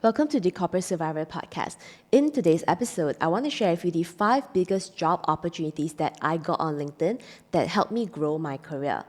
Welcome to the Corporate Survivor podcast. In today's episode, I want to share with you the 5 biggest job opportunities that I got on LinkedIn that helped me grow my career.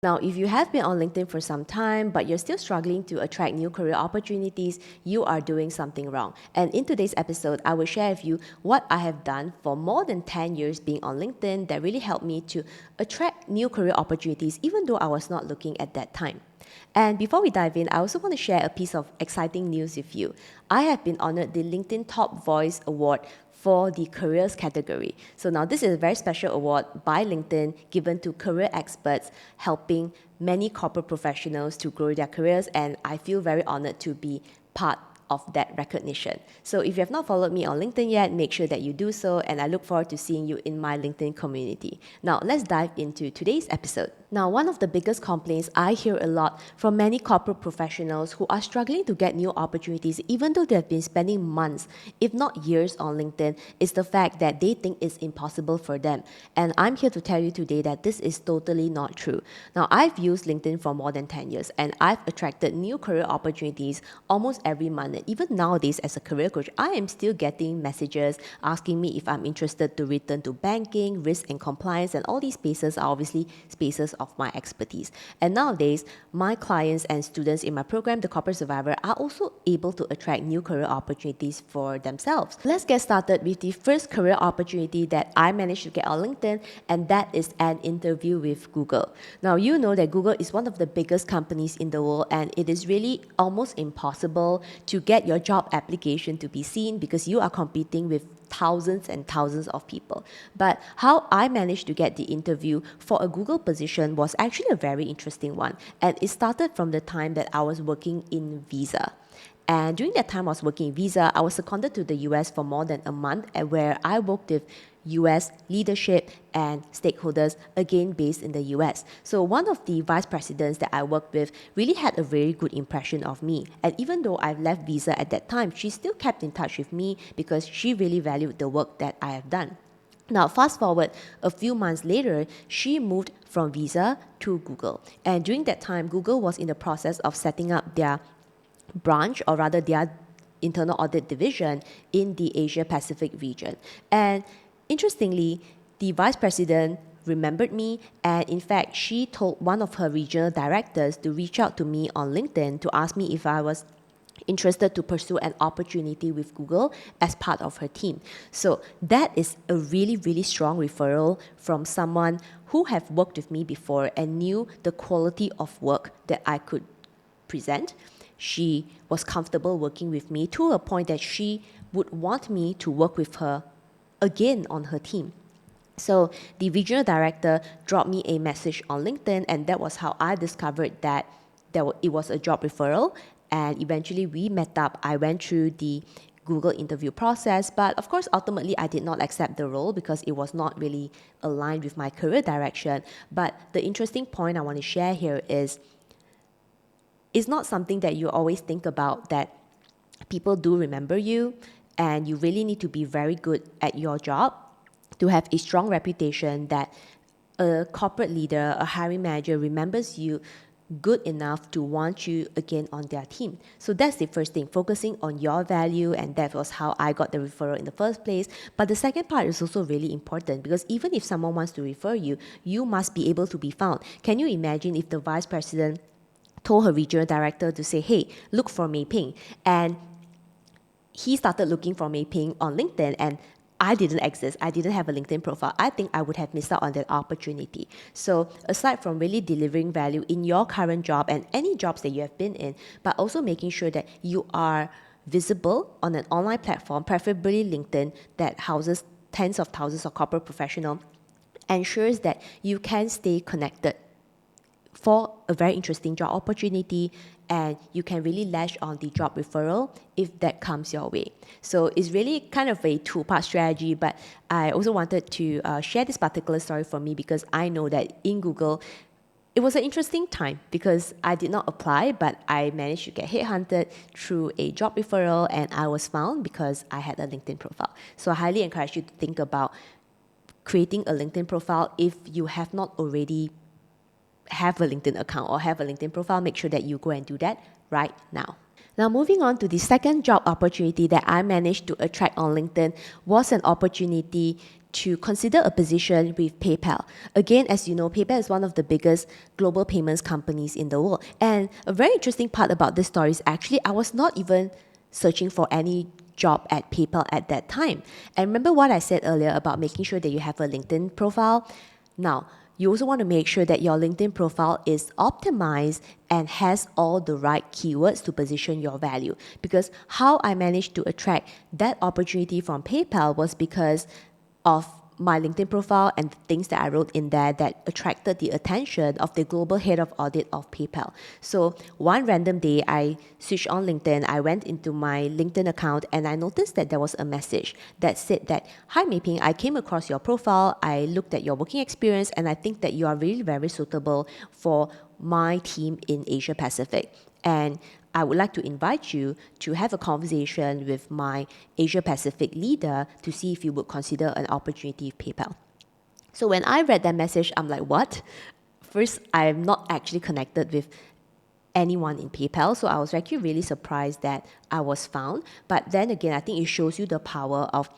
Now, if you have been on LinkedIn for some time, but you're still struggling to attract new career opportunities, you are doing something wrong. And in today's episode, I will share with you what I have done for more than 10 years being on LinkedIn that really helped me to attract new career opportunities, even though I was not looking at that time. And before we dive in, I also want to share a piece of exciting news with you. I have been honored the LinkedIn Top Voice Award for the careers category. So now this is a very special award by LinkedIn given to career experts helping many corporate professionals to grow their careers, and I feel very honored to be part of that recognition. So if you have not followed me on LinkedIn yet, make sure that you do so, and I look forward to seeing you in my LinkedIn community. Now let's dive into today's episode. Now, one of the biggest complaints I hear a lot from many corporate professionals who are struggling to get new opportunities, even though they've been spending months, if not years on LinkedIn, is the fact that they think it's impossible for them. And I'm here to tell you today that this is totally not true. Now, I've used LinkedIn for more than 10 years, and I've attracted new career opportunities almost every month. And even nowadays, as a career coach, I am still getting messages asking me if I'm interested to return to banking, risk and compliance, and all these spaces are obviously spaces of my expertise. And nowadays, my clients and students in my program, the Corporate Survivor, are also able to attract new career opportunities for themselves. Let's get started with the first career opportunity that I managed to get on LinkedIn, and that is an interview with Google. Now, you know that Google is one of the biggest companies in the world, and it is really almost impossible to get your job application to be seen because you are competing with thousands and thousands of people. But how I managed to get the interview for a Google position was actually a very interesting one. And it started from the time that I was working in Visa. And during that time I was working in Visa, I was seconded to the US for more than a month, and where I worked with US leadership and stakeholders, again based in the US. So one of the vice presidents that I worked with really had a very good impression of me. And even though I've left Visa at that time, she still kept in touch with me because she really valued the work that I have done. Now, fast forward a few months later, she moved from Visa to Google. And during that time, Google was in the process of setting up their branch, or rather their internal audit division in the Asia Pacific region. And interestingly, the vice president remembered me, and in fact, she told one of her regional directors to reach out to me on LinkedIn to ask me if I was interested to pursue an opportunity with Google as part of her team. So that is a really, really strong referral from someone who have worked with me before and knew the quality of work that I could present. She was comfortable working with me to a point that she would want me to work with her again on her team. So the regional director dropped me a message on LinkedIn, and that was how I discovered that it was a job referral. And eventually we met up. I went through the Google interview process, but of course, ultimately, I did not accept the role because it was not really aligned with my career direction. But the interesting point I want to share here is, it's not something that you always think about, that people do remember you, and you really need to be very good at your job to have a strong reputation that a corporate leader, a hiring manager remembers you good enough to want you again on their team. So that's the first thing, focusing on your value, and that was how I got the referral in the first place. But the second part is also really important, because even if someone wants to refer you, you must be able to be found. Can you imagine if the vice president told her regional director to say, hey, look for MEI PHING, and he started looking for MEI PHING on LinkedIn, and I didn't exist. I didn't have a LinkedIn profile. I think I would have missed out on that opportunity. So aside from really delivering value in your current job and any jobs that you have been in, but also making sure that you are visible on an online platform, preferably LinkedIn, that houses tens of thousands of corporate professionals, ensures that you can stay connected for a very interesting job opportunity, and you can really lash on the job referral if that comes your way. So it's really kind of a two-part strategy, but I also wanted to share this particular story for me because I know that in Google, it was an interesting time because I did not apply, but I managed to get headhunted through a job referral, and I was found because I had a LinkedIn profile. So I highly encourage you to think about creating a LinkedIn profile if you have not already have a LinkedIn account or have a LinkedIn profile, make sure that you go and do that right now. Now, moving on to the second job opportunity that I managed to attract on LinkedIn was an opportunity to consider a position with PayPal. Again, as you know, PayPal is one of the biggest global payments companies in the world. And a very interesting part about this story is actually I was not even searching for any job at PayPal at that time. And remember what I said earlier about making sure that you have a LinkedIn profile? Now, you also want to make sure that your LinkedIn profile is optimized and has all the right keywords to position your value. Because how I managed to attract that opportunity from PayPal was because of my LinkedIn profile and the things that I wrote in there that attracted the attention of the global head of audit of PayPal. So one random day, I switched on LinkedIn. I went into my LinkedIn account and I noticed that there was a message that said that, "Hi Mei Ping, I came across your profile. I looked at your working experience and I think that you are really very suitable for my team in Asia Pacific. And I would like to invite you to have a conversation with my Asia Pacific leader to see if you would consider an opportunity with PayPal." So when I read that message, I'm like, what? First, I'm not actually connected with anyone in PayPal, so I was actually really surprised that I was found. But then again, I think it shows you the power of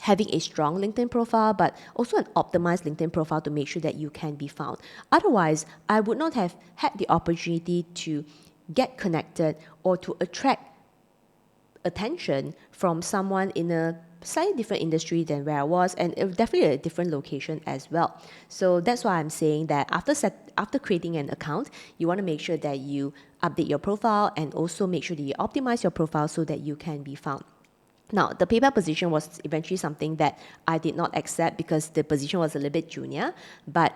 having a strong LinkedIn profile, but also an optimized LinkedIn profile to make sure that you can be found. Otherwise, I would not have had the opportunity to get connected or to attract attention from someone in a slightly different industry than where I was, and definitely a different location as well. So that's why I'm saying that after creating an account, you want to make sure that you update your profile and also make sure that you optimize your profile so that you can be found. Now, the PayPal position was eventually something that I did not accept because the position was a little bit junior, but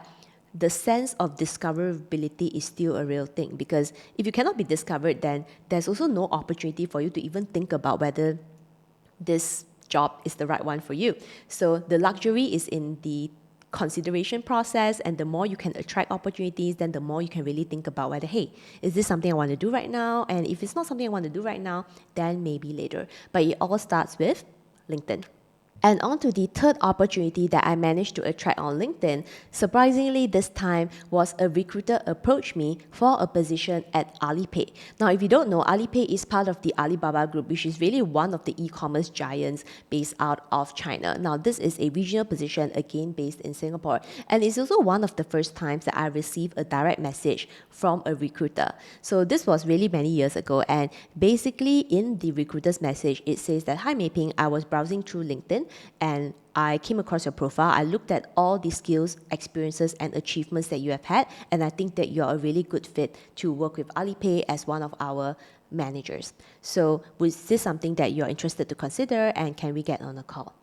the sense of discoverability is still a real thing, because if you cannot be discovered, then there's also no opportunity for you to even think about whether this job is the right one for you. So the luxury is in the consideration process, and the more you can attract opportunities, then the more you can really think about whether, hey, is this something I want to do right now? And if it's not something I want to do right now, then maybe later. But it all starts with LinkedIn. And on to the third opportunity that I managed to attract on LinkedIn, surprisingly this time was a recruiter approached me for a position at Alipay. Now, if you don't know, Alipay is part of the Alibaba group, which is really one of the e-commerce giants based out of China. Now, this is a regional position, again based in Singapore. And it's also one of the first times that I received a direct message from a recruiter. So this was really many years ago. And basically in the recruiter's message, it says that, "Hi Mei Ping, I was browsing through LinkedIn and I came across your profile. I looked at all the skills, experiences, and achievements that you have had, and I think that you're a really good fit to work with Alipay as one of our managers. So was this something that you're interested to consider, and can we get on a call?"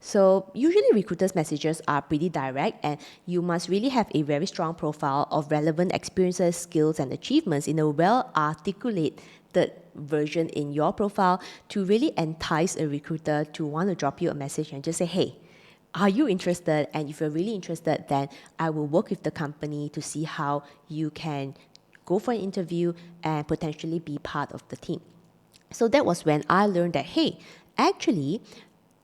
So usually recruiters' messages are pretty direct, and you must really have a very strong profile of relevant experiences, skills, and achievements in a well-articulated version in your profile to really entice a recruiter to want to drop you a message and just say, "Hey, are you interested? And if you're really interested, then I will work with the company to see how you can go for an interview and potentially be part of the team." So that was when I learned that, hey, actually,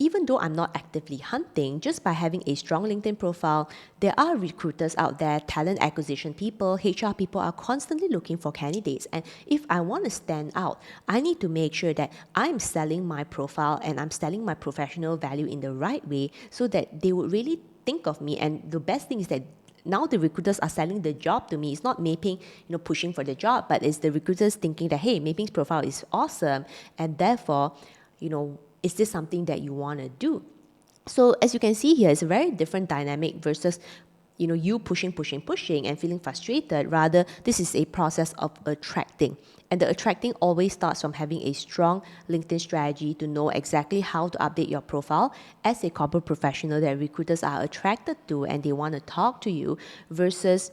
even though I'm not actively hunting, just by having a strong LinkedIn profile, there are recruiters out there, talent acquisition people, HR people are constantly looking for candidates. And if I want to stand out, I need to make sure that I'm selling my profile and I'm selling my professional value in the right way so that they would really think of me. And the best thing is that now the recruiters are selling the job to me. It's not Mei Ping, pushing for the job, but it's the recruiters thinking that, hey, Mei Ping's profile is awesome, and therefore, is this something that you want to do? So as you can see here, it's a very different dynamic versus you pushing and feeling frustrated. Rather, this is a process of attracting. And the attracting always starts from having a strong LinkedIn strategy to know exactly how to update your profile as a corporate professional that recruiters are attracted to and they want to talk to you, versus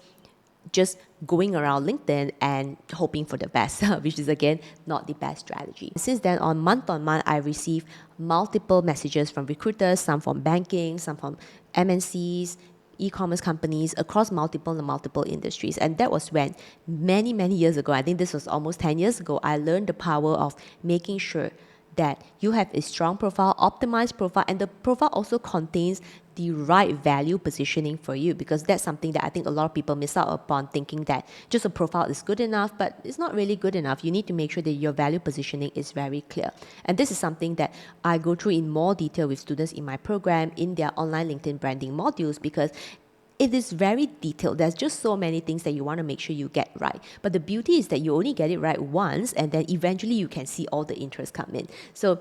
just going around LinkedIn and hoping for the best, which is again not the best strategy. Since then, on month, I receive multiple messages from recruiters, some from banking, some from MNCs, e-commerce companies across multiple industries. And that was when many years ago, I think this was almost 10 years ago, I learned the power of making sure that you have a strong profile, optimized profile, and the profile also contains the right value positioning for you, because that's something that I think a lot of people miss out upon, thinking that just a profile is good enough, but it's not really good enough. You need to make sure that your value positioning is very clear. And this is something that I go through in more detail with students in my program in their online LinkedIn branding modules, because it is very detailed. There's just so many things that you want to make sure you get right. But the beauty is that you only get it right once, and then eventually you can see all the interest come in. So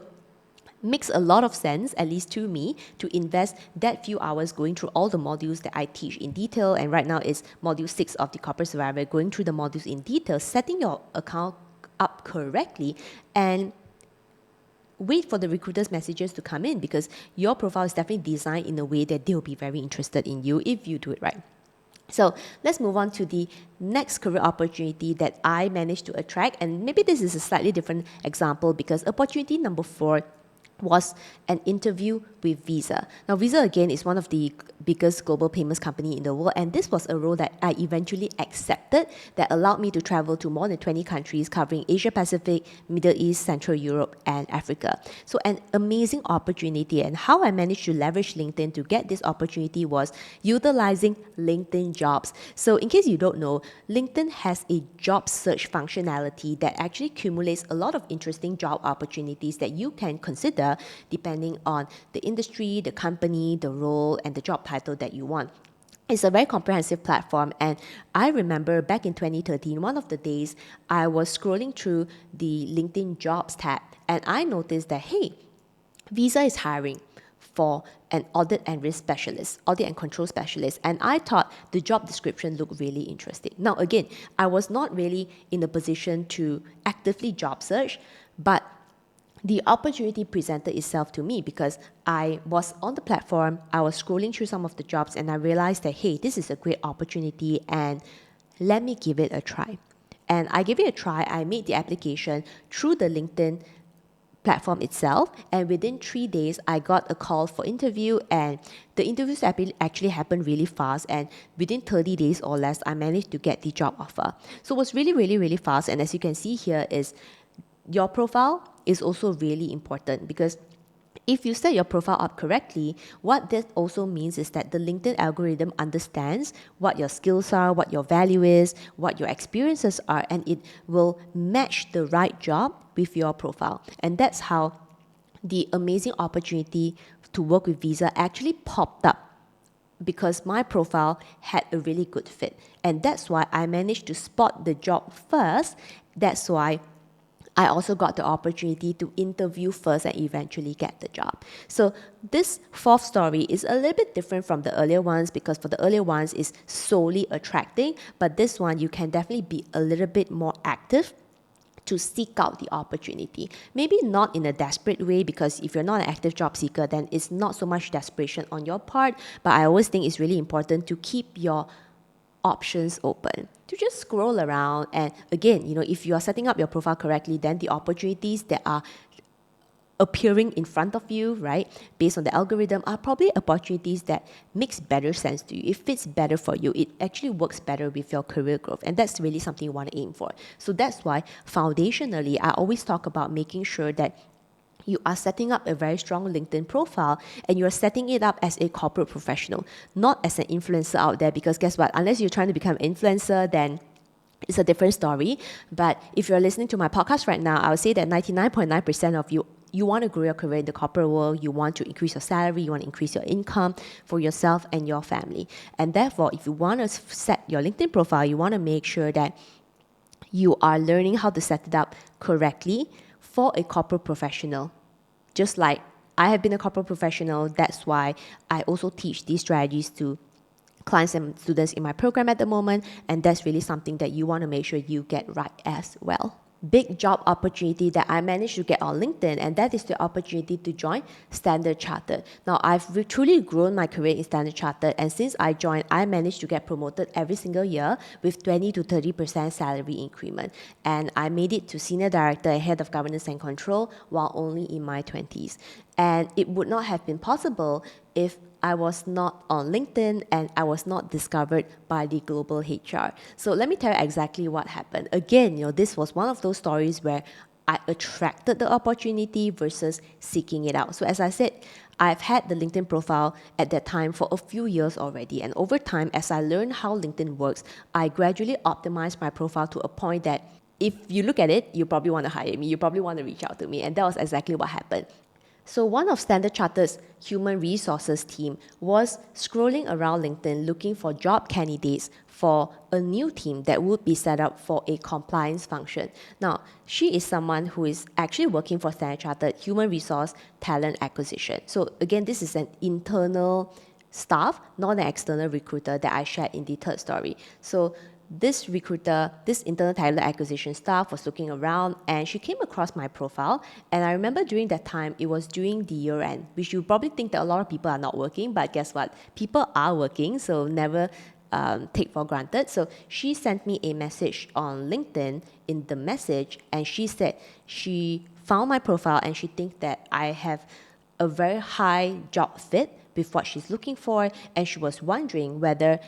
makes a lot of sense, at least to me, to invest that few hours going through all the modules that I teach in detail. And right now is module 6 of the Corporate Survivor, going through the modules in detail, setting your account up correctly, and wait for the recruiters' messages to come in, because your profile is definitely designed in a way that they'll be very interested in you if you do it right. So let's move on to the next career opportunity that I managed to attract. And maybe this is a slightly different example, because opportunity number 4 was an interview with Visa. Now, Visa, again, is one of the biggest global payments company in the world, and this was a role that I eventually accepted that allowed me to travel to more than 20 countries covering Asia Pacific, Middle East, Central Europe, and Africa. So an amazing opportunity, and how I managed to leverage LinkedIn to get this opportunity was utilizing LinkedIn Jobs. So in case you don't know, LinkedIn has a job search functionality that actually accumulates a lot of interesting job opportunities that you can consider depending on the industry, the company, the role, and the job title that you want. It's a very comprehensive platform, and I remember back in 2013, one of the days I was scrolling through the LinkedIn Jobs tab, and I noticed that, hey, Visa is hiring for an audit and risk specialist, audit and control specialist, and I thought the job description looked really interesting. Now, again, I was not really in a position to actively job search, but the opportunity presented itself to me because I was on the platform, I was scrolling through some of the jobs, and I realized that, hey, this is a great opportunity and let me give it a try. And I gave it a try. I made the application through the LinkedIn platform itself, and within 3 days I got a call for interview, and the interviews actually happened really fast, and within 30 days or less I managed to get the job offer. So it was really fast. And as you can see here, is your profile is also really important, because if you set your profile up correctly, what that also means is that the LinkedIn algorithm understands what your skills are, what your value is, what your experiences are, and it will match the right job with your profile. And that's how the amazing opportunity to work with Visa actually popped up, because my profile had a really good fit. And that's why I managed to spot the job first. That's why I also got the opportunity to interview first and eventually get the job. So this 4th story is a little bit different from the earlier ones, because for the earlier ones is solely attracting, but this one you can definitely be a little bit more active to seek out the opportunity. Maybe not in a desperate way, because if you're not an active job seeker, then it's not so much desperation on your part, but I always think it's really important to keep your options open, to just scroll around. And again, if you are setting up your profile correctly, then the opportunities that are appearing in front of you, right, based on the algorithm, are probably opportunities that makes better sense to you. It fits better for you. It actually works better with your career growth, and that's really something you want to aim for. So that's why foundationally, I always talk about making sure that you are setting up a very strong LinkedIn profile, and you're setting it up as a corporate professional, not as an influencer out there, because guess what? Unless you're trying to become an influencer, then it's a different story. But if you're listening to my podcast right now, I would say that 99.9% of you want to grow your career in the corporate world, you want to increase your salary, you want to increase your income for yourself and your family. And therefore, if you want to set your LinkedIn profile, you want to make sure that you are learning how to set it up correctly for a corporate professional. Just like I have been a corporate professional, that's why I also teach these strategies to clients and students in my program at the moment, and that's really something that you want to make sure you get right as well. Big job opportunity that I managed to get on LinkedIn, and that is the opportunity to join Standard Chartered. Now, I've truly grown my career in Standard Chartered, and since I joined, I managed to get promoted every single year with 20 to 30% salary increment. And I made it to Senior Director and Head of Governance and Control while only in my 20s. And it would not have been possible if I was not on LinkedIn and I was not discovered by the global HR. So let me tell you exactly what happened. Again, this was one of those stories where I attracted the opportunity versus seeking it out. So as I said, I've had the LinkedIn profile at that time for a few years already. And over time, as I learned how LinkedIn works, I gradually optimized my profile to a point that if you look at it, you probably want to hire me. You probably want to reach out to me. And that was exactly what happened. So one of Standard Chartered's human resources team was scrolling around LinkedIn looking for job candidates for a new team that would be set up for a compliance function. Now, she is someone who is actually working for Standard Chartered Human Resource Talent Acquisition. So again, this is an internal staff, not an external recruiter that I shared in the third story. So this recruiter, this internal talent acquisition staff was looking around and she came across my profile. And I remember during that time, it was during the year end, which you probably think that a lot of people are not working, but guess what? People are working, so never take for granted. So she sent me a message on LinkedIn in the message, and she said she found my profile and she thinks that I have a very high job fit with what she's looking for, and she was wondering whether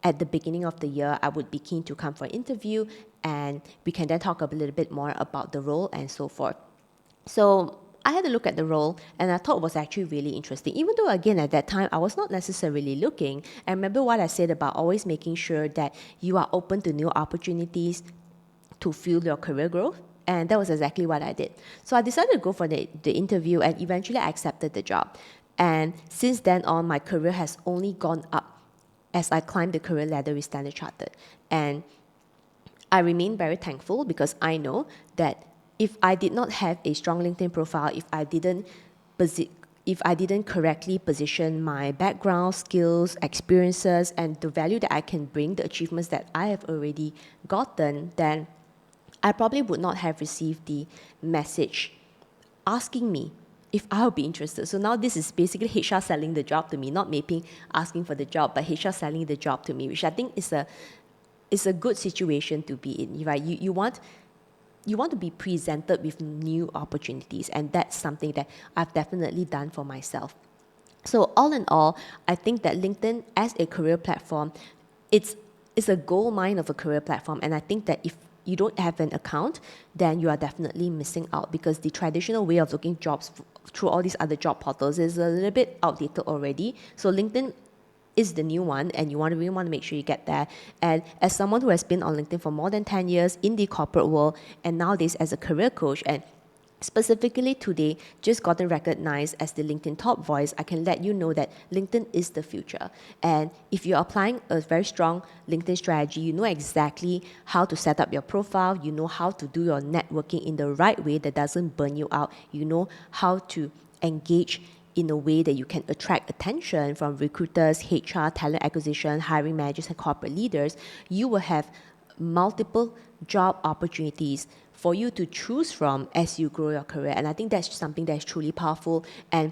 at the beginning of the year I would be keen to come for an interview and we can then talk a little bit more about the role and so forth. So I had a look at the role and I thought it was actually really interesting, even though again at that time I was not necessarily looking. And remember what I said about always making sure that you are open to new opportunities to fuel your career growth. And that was exactly what I did. So I decided to go for the interview and eventually I accepted the job. And since then on, my career has only gone up as I climbed the career ladder with Standard Chartered. And I remain very thankful because I know that if I did not have a strong LinkedIn profile, if I didn't correctly position my background, skills, experiences, and the value that I can bring, the achievements that I have already gotten, then I probably would not have received the message asking me if I would be interested. So now this is basically HR selling the job to me, not MEI PHING asking for the job, but HR selling the job to me, which I think is a good situation to be in, right? You want to be presented with new opportunities, and that's something that I've definitely done for myself. So all in all, I think that LinkedIn as a career platform, it's a gold mine of a career platform, and I think that if you don't have an account, then you are definitely missing out because the traditional way of looking jobs through all these other job portals is a little bit outdated already. So LinkedIn is the new one, and you really want to make sure you get there. And as someone who has been on LinkedIn for more than 10 years in the corporate world, and nowadays as a career coach, and specifically today, just gotten recognized as the LinkedIn top voice, I can let you know that LinkedIn is the future. And if you're applying a very strong LinkedIn strategy, you know exactly how to set up your profile, you know how to do your networking in the right way that doesn't burn you out, you know how to engage in a way that you can attract attention from recruiters, HR, talent acquisition, hiring managers, and corporate leaders, you will have multiple job opportunities for you to choose from as you grow your career. And I think that's something that's truly powerful. And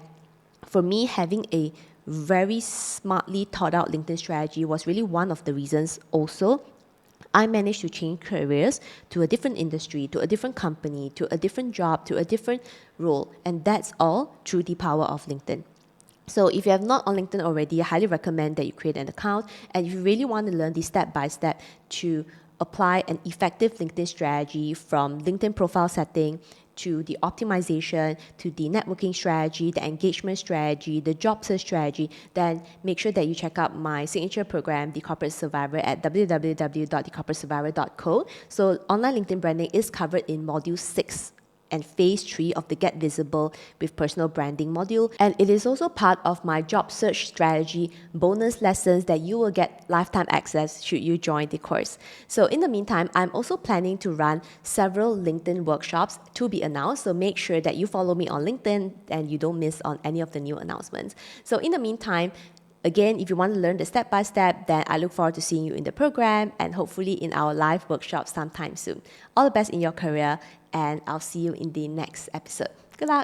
for me, having a very smartly thought out LinkedIn strategy was really one of the reasons also I managed to change careers to a different industry, to a different company, to a different job, to a different role. And that's all through the power of LinkedIn. So if you have not on LinkedIn already, I highly recommend that you create an account. And if you really want to learn the step-by-step to apply an effective LinkedIn strategy from LinkedIn profile setting to the optimization, to the networking strategy, the engagement strategy, the job search strategy, then make sure that you check out my signature program, The Corporate Survivor, at www.thecorporatesurvivor.co. So online LinkedIn branding is covered in module 6 and phase 3 of the Get Visible with Personal Branding module. And it is also part of my job search strategy bonus lessons that you will get lifetime access should you join the course. So in the meantime, I'm also planning to run several LinkedIn workshops to be announced. So make sure that you follow me on LinkedIn and you don't miss on any of the new announcements. So in the meantime, again, if you want to learn the step-by-step, then I look forward to seeing you in the program and hopefully in our live workshop sometime soon. All the best in your career, and I'll see you in the next episode. Good luck!